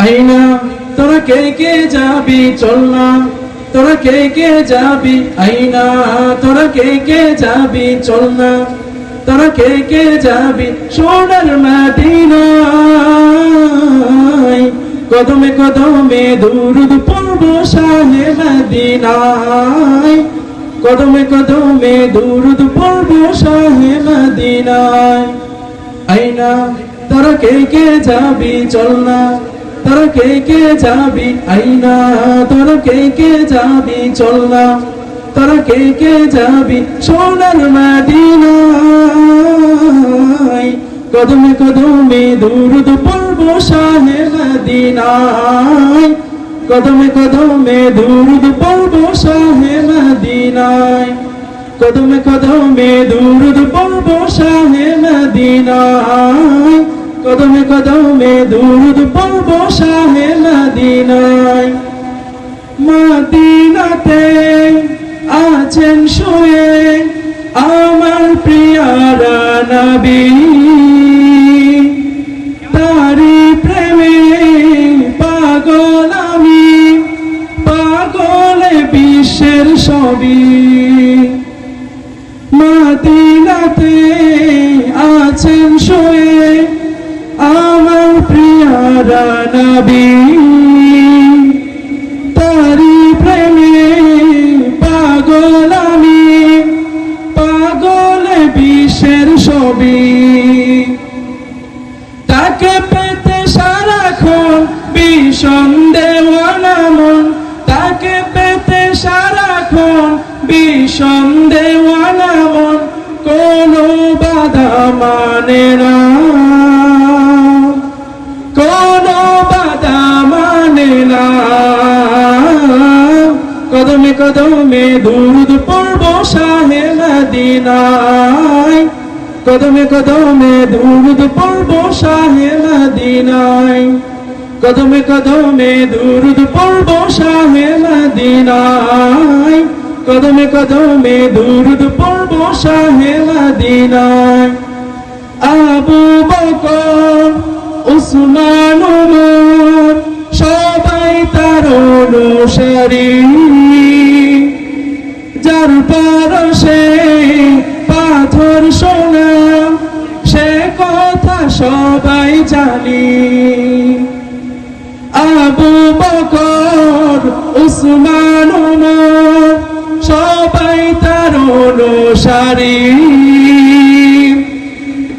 আইনা তোরা কে কে যাবি চল না, তোরা কে কে যাবি আইনা, তোরা কে কে যাবি চল না, তোরা কে কে যাবি সোনার মদিনায়। কদমে কদমে দুরুদ পড়ব শাহে মদিনায়, কদমে কদমে দুরুদ পড়ব শাহে মদিনায়। আইনা তোরা কে কে যাবি চল না, তোরা কে কে যাবি আইনা, তোরা কে কে যাবি চল না, তোরা কে কে যাবি সোনার মদিনায়। কদমে কদমে দুরুদ পড়ব শাহে মদিনায়, কদমে কদমে দুরুদ পড়ব শাহে মদিনায়, কদমে কদমে দুরুদ পড়ব শাহে মদিনায়, কদমে কদমে দুরুদ পড়ব শাহে মদিনায়। মদিনাতে আছেন শুয়ে আমার প্রিয়ারা নবী, তারি প্রেমে পাগল আমি, পাগলে বিশ্বের সবই। মদিনাতে আছেন শুয়ে আমার প্রিয়ারা নবী, তারি প্রেমে পাগল আমি, পাগলে বিশ্বের সবই। তাকে পেতে সারাক্ষণ ভীষণ দেওয়ানা মন, তাকে পেতে সারাক্ষণ ভীষণ দেওয়ানা মন, কোনো বাধা মানে না, কোনো বাধা মানে না। কদমে কদমে দুরুদ পড়ব শাহে মদিনায়, কদমে কদমে দুরুদ পড়ব শাহে মদিনায়, কদমে কদমে দুরুদ পড়ব শাহে মদিনায়, কদমে কদমে দুরুদ পড়ব শাহে মদিনায়। আবু বকর উসমান ওমর সবাই তার অনুসারী, যার পারশে পাথর সোনা সে কথা সবাই জানি। আবু বকর উসমান ওমর সবাই তার অনুসারী,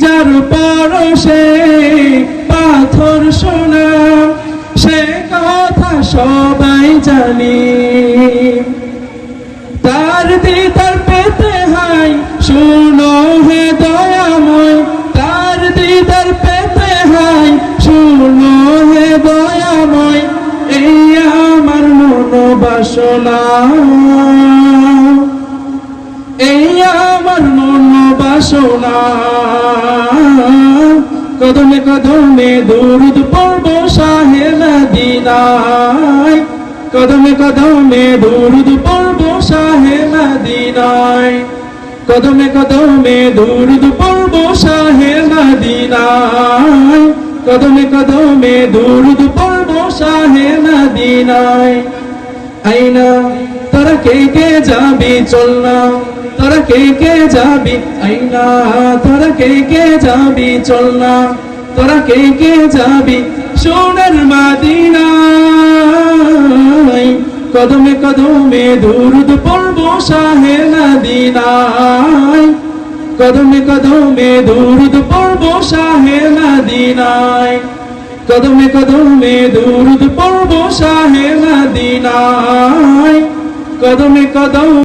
যার পরশে পাথর সোনা সে কথা সবাই জানি। তার দিদার পেতে হাই শুনো হে দয়াময়, তার দিদার পেতে হাই শুনো হে দয়াময়। এই আমার মনোবাসনা, এই আমার মনোবাসনা। কদমে কদমে দুরুদ পড়ব শাহে মদিনায়, কদমে কদমে দুরুদ পড়ব শাহে মদিনায়, কদমে কদমে দুরুদ পড়ব শাহে মদিনায়, কদমে কদমে দুরুদ পড়ব শাহে মদিনায়। আইনা তোরা কে কে যাবি চল না, তোরা কে কে যাবি আইনা, তোরা কে কে যাবি চল না, তোরা কে কে যাবি সোনার মদিনায়। কদমে কদমে দুরুদ পড়ব শাহে মদিনায়, কদমে কদমে দুরুদ পড়ব শাহে মদিনায়, কদমে কদমে দুরুদ পড়ব শাহে মদিনায়, কদমে কদমে